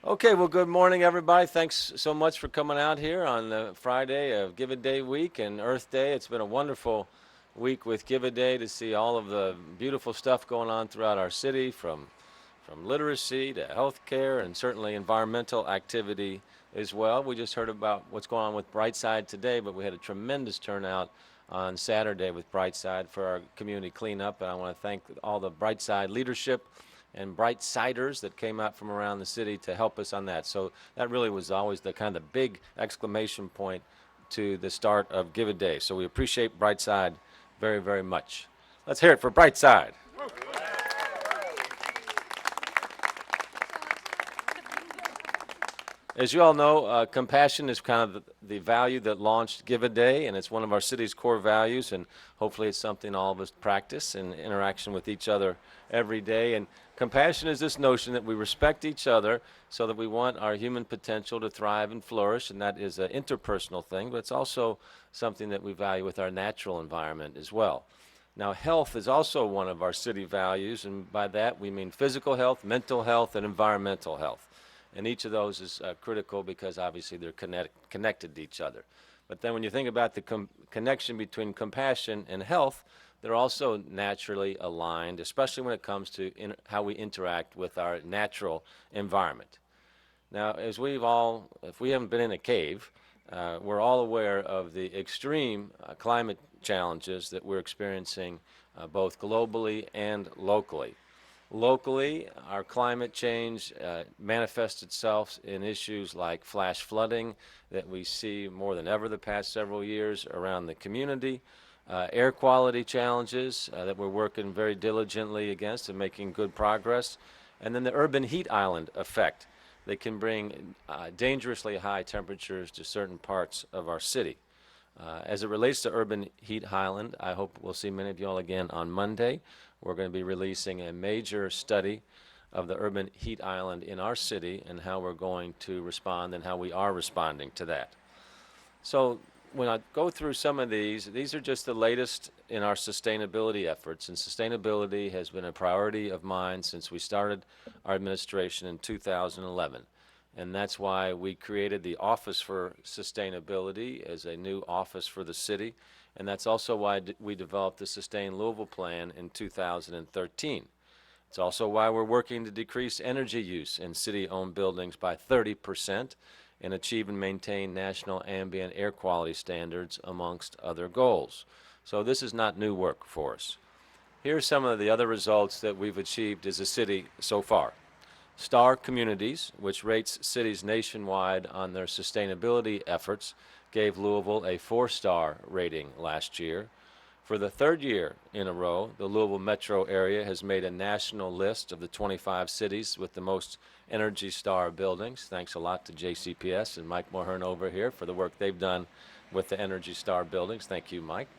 Okay, well, good morning, everybody. Thanks so much for coming out here on the Friday of Give a Day week and Earth Day. It's been a wonderful week with Give a Day to see all of the beautiful stuff going on throughout our city, from literacy to healthcare and certainly environmental activity as well. We just heard about what's going on with Brightside today, but we had a tremendous turnout on Saturday with Brightside for our community cleanup, and I want to thank all the Brightside leadership and bright siders that came out from around the city to help us on that. So that really was always the kind of big exclamation point to the start of Give a Day. So we appreciate Brightside very, very much. Let's hear it for Brightside. As you all know, compassion is kind of the value that launched Give a Day, and it's one of our city's core values, and hopefully it's something all of us practice in interaction with each other every day. And compassion is this notion that we respect each other so that we want our human potential to thrive and flourish, and that is an interpersonal thing, but it's also something that we value with our natural environment as well. Now, health is also one of our city values, and by that we mean physical health, mental health, and environmental health. And each of those is critical because obviously they're connected to each other. But then when you think about the connection between compassion and health, they're also naturally aligned, especially when it comes to how we interact with our natural environment. Now, if we haven't been in a cave, we're all aware of the extreme climate challenges that we're experiencing both globally and locally. Locally, our climate change manifests itself in issues like flash flooding that we see more than ever the past several years around the community, air quality challenges that we're working very diligently against and making good progress, and then the urban heat island effect that can bring dangerously high temperatures to certain parts of our city. As it relates to urban heat island, I hope we'll see many of you all again on Monday. We're going to be releasing a major study of the urban heat island in our city and how we're going to respond and how we are responding to that. So when I go through some of these are just the latest in our sustainability efforts, and sustainability has been a priority of mine since we started our administration in 2011. And that's why we created the Office for Sustainability as a new office for the city. And that's also why we developed the Sustain Louisville Plan in 2013. It's also why we're working to decrease energy use in city-owned buildings by 30% and achieve and maintain national ambient air quality standards, amongst other goals. So this is not new work for us. Here are some of the other results that we've achieved as a city so far. Star Communities, which rates cities nationwide on their sustainability efforts, gave Louisville a 4-star rating last year. For the third year in a row, the Louisville metro area has made a national list of the 25 cities with the most Energy Star buildings. Thanks a lot to JCPS and Mike Mulhern over here for the work they've done with the Energy Star buildings. Thank you, Mike.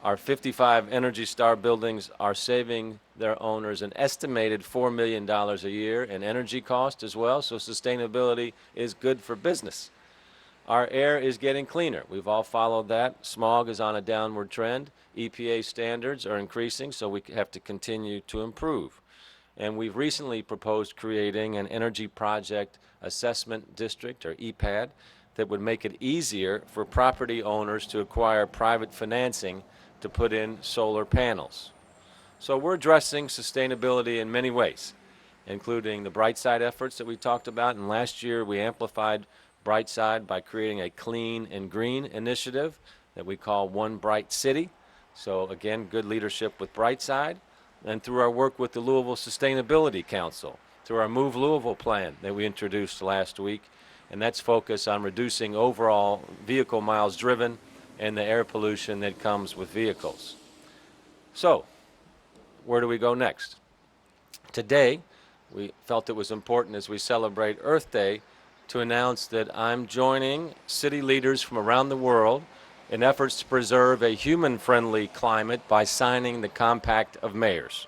Our 55 Energy Star buildings are saving their owners an estimated $4 million a year in energy cost as well, so sustainability is good for business. Our air is getting cleaner. We've all followed that. Smog is on a downward trend. EPA standards are increasing, so we have to continue to improve. And we've recently proposed creating an Energy Project Assessment District, or EPAD, that would make it easier for property owners to acquire private financing to put in solar panels. So we're addressing sustainability in many ways, including the Brightside efforts that we talked about. And last year we amplified Brightside by creating a clean and green initiative that we call One Bright City. So again, good leadership with Brightside. And through our work with the Louisville Sustainability Council, through our Move Louisville plan that we introduced last week, and that's focused on reducing overall vehicle miles driven and the air pollution that comes with vehicles. So, where do we go next? Today, we felt it was important as we celebrate Earth Day to announce that I'm joining city leaders from around the world in efforts to preserve a human-friendly climate by signing the Compact of Mayors.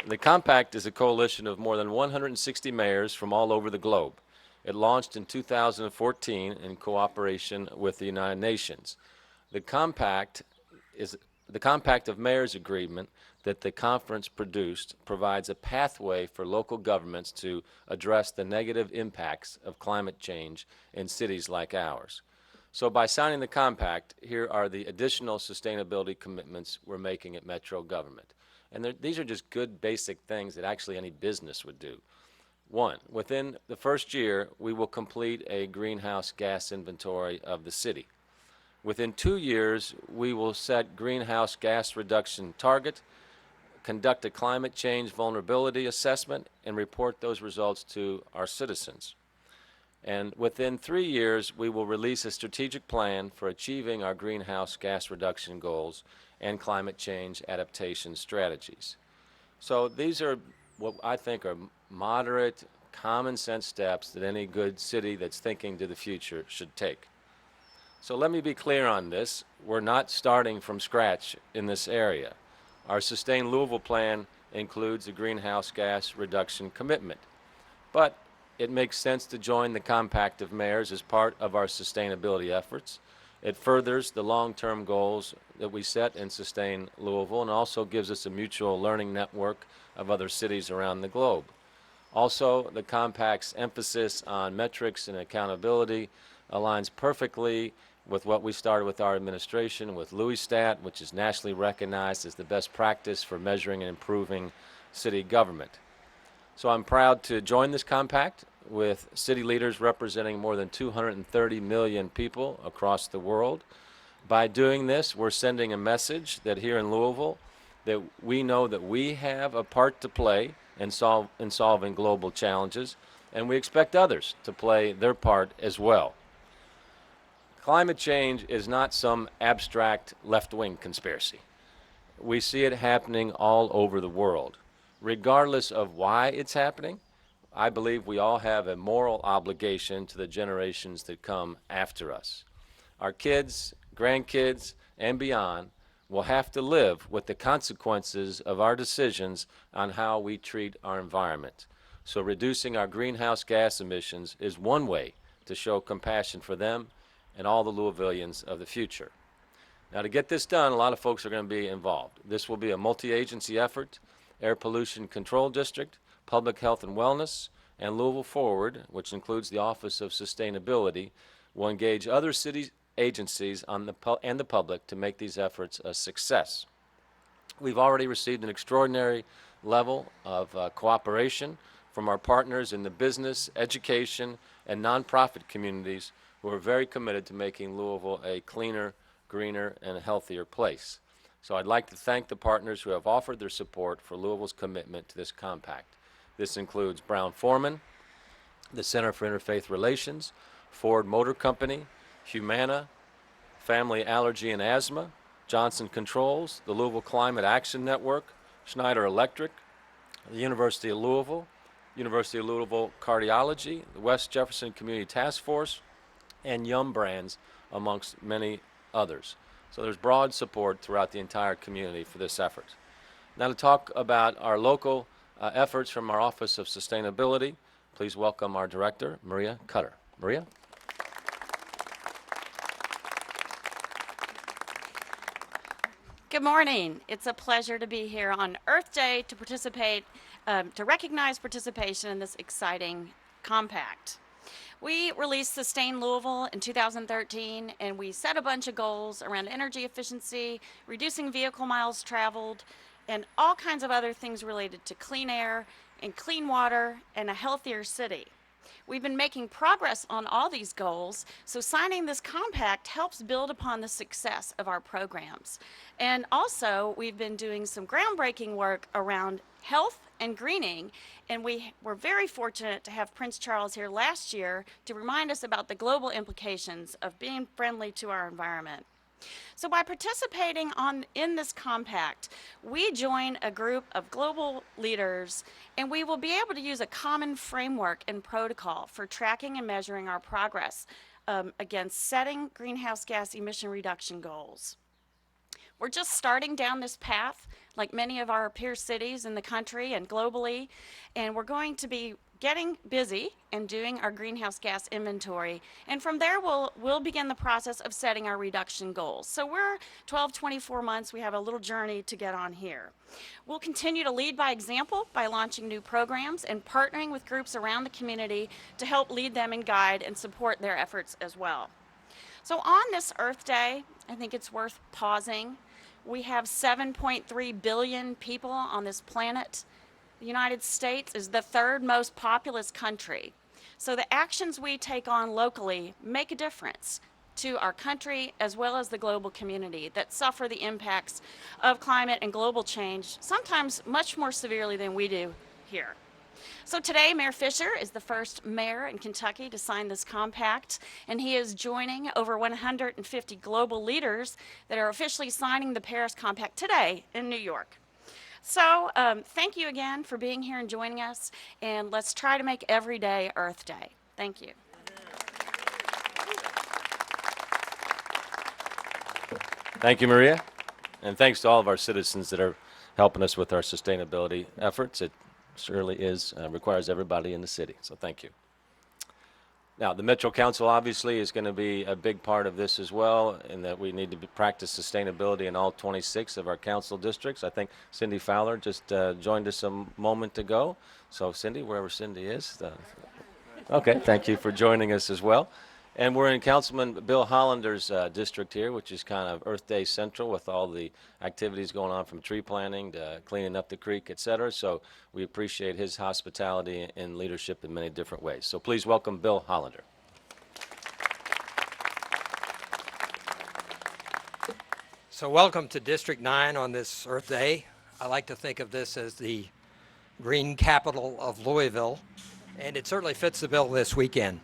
The Compact is a coalition of more than 160 mayors from all over the globe. It launched in 2014 in cooperation with the United Nations. The Compact is The Compact of Mayors agreement that the conference produced provides a pathway for local governments to address the negative impacts of climate change in cities like ours. So by signing the compact, here are the additional sustainability commitments we're making at Metro government. And these are just good basic things that actually any business would do. One, within the first year, we will complete a greenhouse gas inventory of the city. Within 2 years, we will set greenhouse gas reduction target, conduct a climate change vulnerability assessment, and report those results to our citizens. And within 3 years, we will release a strategic plan for achieving our greenhouse gas reduction goals and climate change adaptation strategies. So these are what I think are moderate, common sense steps that any good city that's thinking to the future should take. So let me be clear on this. We're not starting from scratch in this area. Our Sustain Louisville plan includes a greenhouse gas reduction commitment. But it makes sense to join the Compact of Mayors as part of our sustainability efforts. It furthers the long-term goals that we set in Sustain Louisville and also gives us a mutual learning network of other cities around the globe. Also, the Compact's emphasis on metrics and accountability aligns perfectly with what we started with our administration with Louisstat, which is nationally recognized as the best practice for measuring and improving city government. So I'm proud to join this compact with city leaders representing more than 230 million people across the world. By doing this, we're sending a message that here in Louisville, that we know that we have a part to play in solving global challenges, and we expect others to play their part as well. Climate change is not some abstract left-wing conspiracy. We see it happening all over the world. Regardless of why it's happening, I believe we all have a moral obligation to the generations that come after us. Our kids, grandkids, and beyond will have to live with the consequences of our decisions on how we treat our environment. So reducing our greenhouse gas emissions is one way to show compassion for them and all the Louisvillians of the future. Now, to get this done, a lot of folks are going to be involved. This will be a multi-agency effort. Air Pollution Control District, Public Health and Wellness, and Louisville Forward, which includes the Office of Sustainability, will engage other city agencies and the public to make these efforts a success. We've already received an extraordinary level of cooperation from our partners in the business, education, and nonprofit communities who are very committed to making Louisville a cleaner, greener, and healthier place. So I'd like to thank the partners who have offered their support for Louisville's commitment to this compact. This includes Brown-Forman, the Center for Interfaith Relations, Ford Motor Company, Humana, Family Allergy and Asthma, Johnson Controls, the Louisville Climate Action Network, Schneider Electric, the University of Louisville Cardiology, the West Jefferson Community Task Force, and Yum Brands, amongst many others. So there's broad support throughout the entire community for this effort. Now to talk about our local efforts from our Office of Sustainability, please welcome our Director, Maria Cutter. Maria? Good morning. It's a pleasure to be here on Earth Day to participate, to recognize participation in this exciting compact. We released Sustain Louisville in 2013, and we set a bunch of goals around energy efficiency, reducing vehicle miles traveled, and all kinds of other things related to clean air and clean water and a healthier city. We've been making progress on all these goals, so signing this compact helps build upon the success of our programs. And also, we've been doing some groundbreaking work around health and greening, and we were very fortunate to have Prince Charles here last year to remind us about the global implications of being friendly to our environment. So by participating in this compact, we join a group of global leaders, and we will be able to use a common framework and protocol for tracking and measuring our progress against setting greenhouse gas emission reduction goals. We're just starting down this path, like many of our peer cities in the country and globally, and we're going to be getting busy and doing our greenhouse gas inventory. And from there, we'll begin the process of setting our reduction goals. So we're 12, 24 months. We have a little journey to get on here. We'll continue to lead by example by launching new programs and partnering with groups around the community to help lead them and guide and support their efforts as well. So on this Earth Day, I think it's worth pausing. We have 7.3 billion people on this planet. The United States is the third most populous country. So the actions we take on locally make a difference to our country as well as the global community that suffer the impacts of climate and global change, sometimes much more severely than we do here. So today, Mayor Fischer is the first mayor in Kentucky to sign this compact, and he is joining over 150 global leaders that are officially signing the Paris Compact today in New York. So thank you again for being here and joining us, and let's try to make every day Earth Day. Thank you. Thank you, Maria. And thanks to all of our citizens that are helping us with our sustainability efforts. It surely requires everybody in the city, so thank you. Now, the Metro Council obviously is going to be a big part of this as well, in that we need to practice sustainability in all 26 of our council districts. I think Cindy Fowler just joined us a moment ago. So Cindy, wherever Cindy is. Okay, thank you for joining us as well. And we're in Councilman Bill Hollander's district here, which is kind of Earth Day Central with all the activities going on from tree planting to cleaning up the creek, et cetera. So we appreciate his hospitality and leadership in many different ways. So please welcome Bill Hollander. So welcome to District 9 on this Earth Day. I like to think of this as the green capital of Louisville, and it certainly fits the bill this weekend.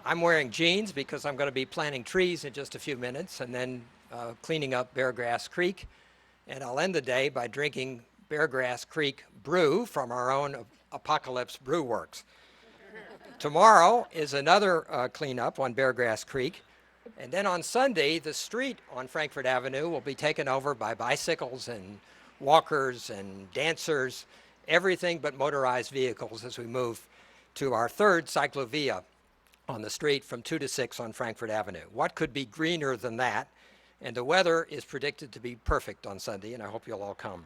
I'm wearing jeans because I'm going to be planting trees in just a few minutes and then cleaning up Beargrass Creek. And I'll end the day by drinking Beargrass Creek brew from our own Apocalypse Brew Works. Tomorrow is another cleanup on Beargrass Creek. And then on Sunday, the street on Frankfort Avenue will be taken over by bicycles and walkers and dancers, everything but motorized vehicles as we move to our third cyclovia on the street from 2 to 6 on Frankfort Avenue. What could be greener than that? And the weather is predicted to be perfect on Sunday, and I hope you'll all come.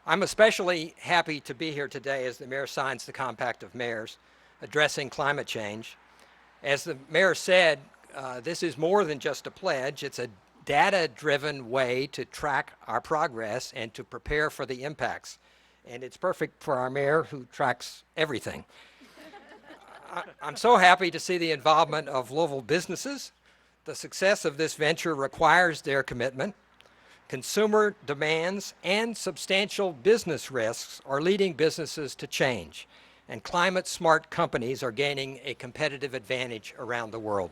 I'm especially happy to be here today as the mayor signs the Compact of Mayors addressing climate change. As the mayor said, this is more than just a pledge. It's a data-driven way to track our progress and to prepare for the impacts. And it's perfect for our mayor who tracks everything. I'm so happy to see the involvement of Louisville businesses. The success of this venture requires their commitment. Consumer demands and substantial business risks are leading businesses to change, and climate-smart companies are gaining a competitive advantage around the world.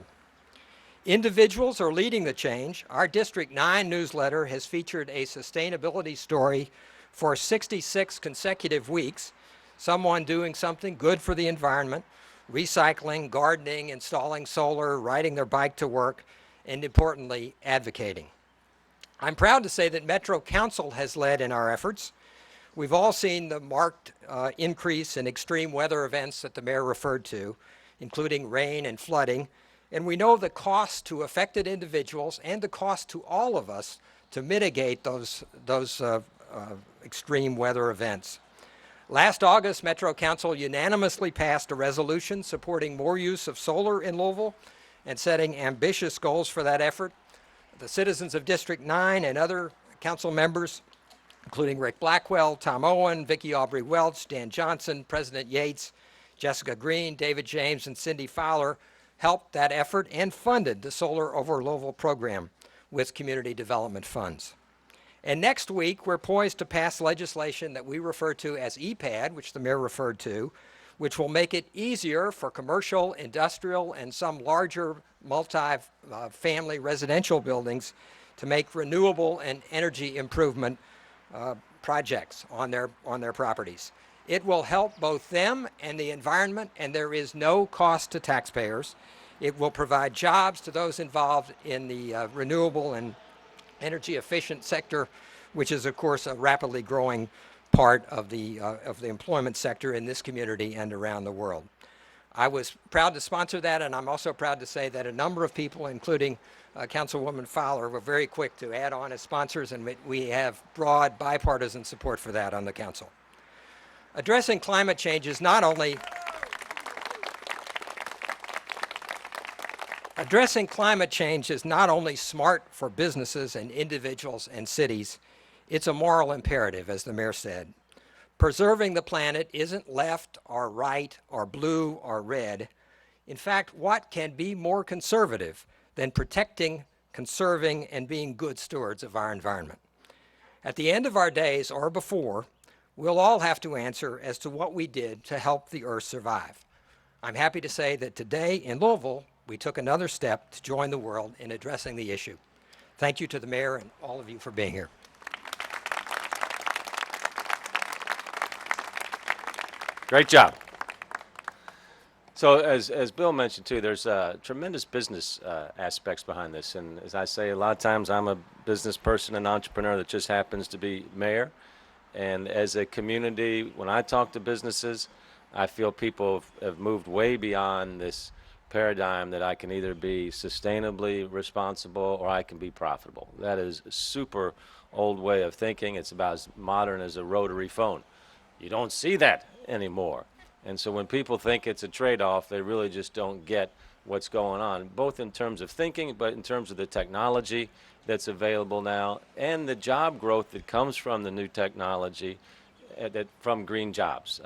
Individuals are leading the change. Our District 9 newsletter has featured a sustainability story for 66 consecutive weeks, someone doing something good for the environment, recycling, gardening, installing solar, riding their bike to work, and importantly, advocating. I'm proud to say that Metro Council has led in our efforts. We've all seen the marked increase in extreme weather events that the mayor referred to, including rain and flooding, and we know the cost to affected individuals and the cost to all of us to mitigate those extreme weather events. Last August, Metro Council unanimously passed a resolution supporting more use of solar in Louisville and setting ambitious goals for that effort. The citizens of District 9 and other council members, including Rick Blackwell, Tom Owen, Vicki Aubrey Welch, Dan Johnson, President Yates, Jessica Green, David James, and Cindy Fowler, helped that effort and funded the Solar Over Louisville program with community development funds. And next week, we're poised to pass legislation that we refer to as EPAD, which the mayor referred to, which will make it easier for commercial, industrial, and some larger multi-family residential buildings to make renewable and energy improvement projects on their properties. It will help both them and the environment, and there is no cost to taxpayers. It will provide jobs to those involved in the renewable and energy efficient sector, which is of course a rapidly growing part of the employment sector in this community and around the world. I was proud to sponsor that, and I'm also proud to say that a number of people, including Councilwoman Fowler, were very quick to add on as sponsors, and we have broad bipartisan support for that on the council. Addressing climate change is not only smart for businesses and individuals and cities, it's a moral imperative, as the mayor said. Preserving the planet isn't left or right or blue or red. In fact, what can be more conservative than protecting, conserving, and being good stewards of our environment? At the end of our days or before, we'll all have to answer as to what we did to help the Earth survive. I'm happy to say that today in Louisville, we took another step to join the world in addressing the issue. Thank you to the mayor and all of you for being here. Great job. So as Bill mentioned too, there's tremendous business aspects behind this. And as I say, a lot of times I'm a business person, an entrepreneur that just happens to be mayor. And as a community, when I talk to businesses, I feel people have moved way beyond this paradigm that I can either be sustainably responsible or I can be profitable. That is a super old way of thinking. It's about as modern as a rotary phone. You don't see that anymore. And so when people think it's a trade-off, they really just don't get what's going on, both in terms of thinking, but in terms of the technology that's available now and the job growth that comes from the new technology, from green jobs.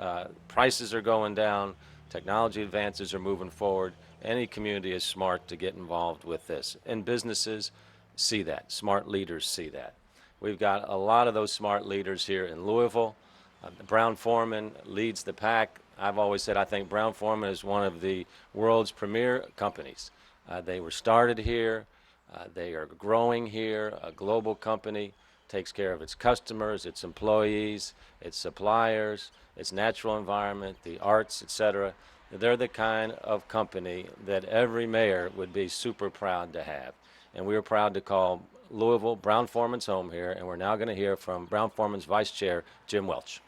Prices are going down, technology advances are moving forward. Any community is smart to get involved with this. And businesses see that. Smart leaders see that. We've got a lot of those smart leaders here in Louisville. Brown-Forman leads the pack. I've always said I think Brown-Forman is one of the world's premier companies. They were started here. They are growing here. A global company takes care of its customers, its employees, its suppliers, its natural environment, the arts, etc. They're the kind of company that every mayor would be super proud to have. And we are proud to call Louisville Brown-Forman's home here, and we're now going to hear from Brown-Forman's Vice Chair, Jim Welch.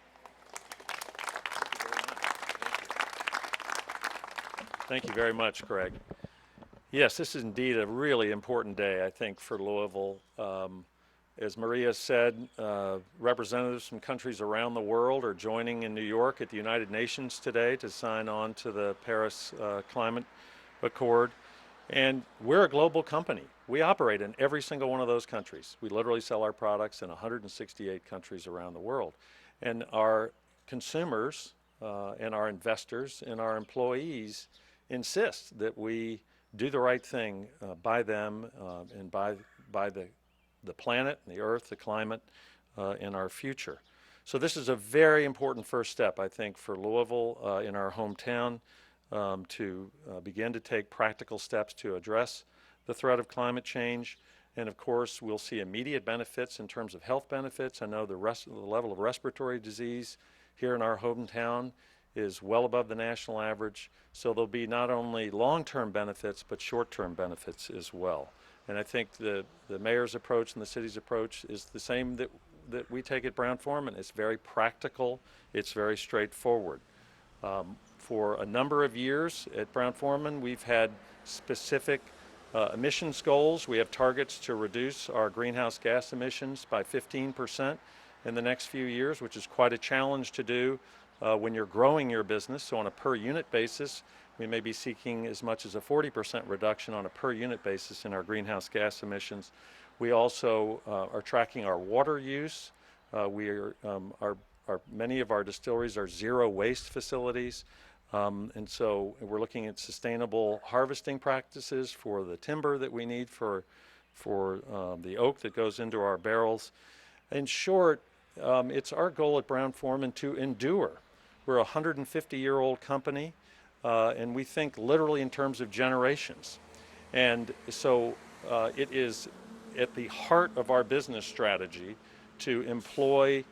Thank you very much, Greg. Yes, this is indeed a really important day, I think, for Louisville. As Maria said, representatives from countries around the world are joining in New York at the United Nations today to sign on to the Paris Climate Accord. And we're a global company. We operate in every single one of those countries. We literally sell our products in 168 countries around the world. And our consumers and our investors and our employees insist that we do the right thing by them and by the planet, the earth, the climate, in our future. So this is a very important first step, I think, for Louisville in our hometown to begin to take practical steps to address the threat of climate change. And of course, we'll see immediate benefits in terms of health benefits. I know the level of respiratory disease here in our hometown is well above the national average. So there'll be not only long-term benefits, but short-term benefits as well. And I think the mayor's approach and the city's approach is the same that we take at Brown-Forman. It's very practical. It's very straightforward. For a number of years at Brown-Forman, we've had specific emissions goals. We have targets to reduce our greenhouse gas emissions by 15% in the next few years, which is quite a challenge to do when you're growing your business. So on a per unit basis, we may be seeking as much as a 40% reduction on a per unit basis in our greenhouse gas emissions. We also are tracking our water use. Many of our distilleries are zero waste facilities. And so we're looking at sustainable harvesting practices for the timber that we need for the oak that goes into our barrels. In short, it's our goal at Brown-Forman to endure. We're a 150-year-old company, and we think literally in terms of generations. And so it is at the heart of our business strategy to employ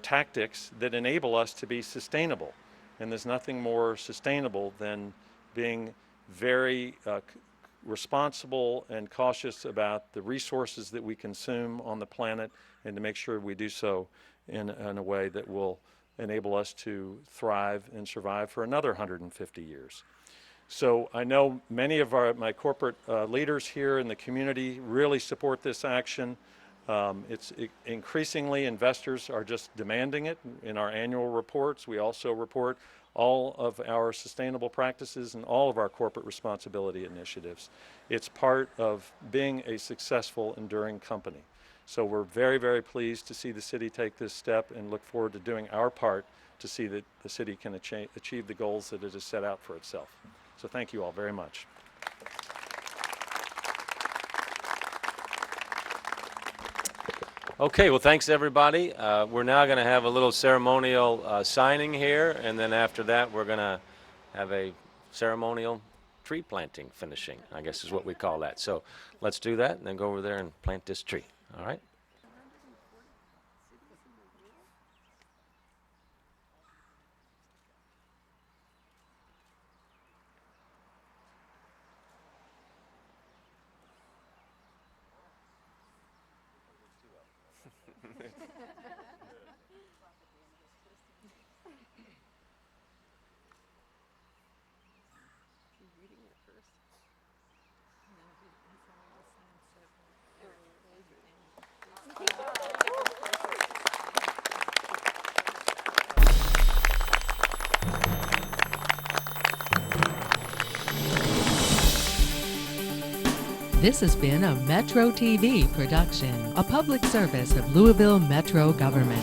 tactics that enable us to be sustainable. And there's nothing more sustainable than being very responsible and cautious about the resources that we consume on the planet, and to make sure we do so in a way that will enable us to thrive and survive for another 150 years. So I know many of my corporate leaders here in the community really support this action. Increasingly, investors are just demanding it in our annual reports. We also report all of our sustainable practices and all of our corporate responsibility initiatives. It's part of being a successful, enduring company. So we're very, very pleased to see the city take this step and look forward to doing our part to see that the city can achieve the goals that it has set out for itself. So thank you all very much. Okay, well, thanks everybody. We're now going to have a little ceremonial signing here, and then after that, we're going to have a ceremonial tree planting finishing, I guess is what we call that. So let's do that, and then go over there and plant this tree. All right? This has been a Metro TV production, a public service of Louisville Metro government.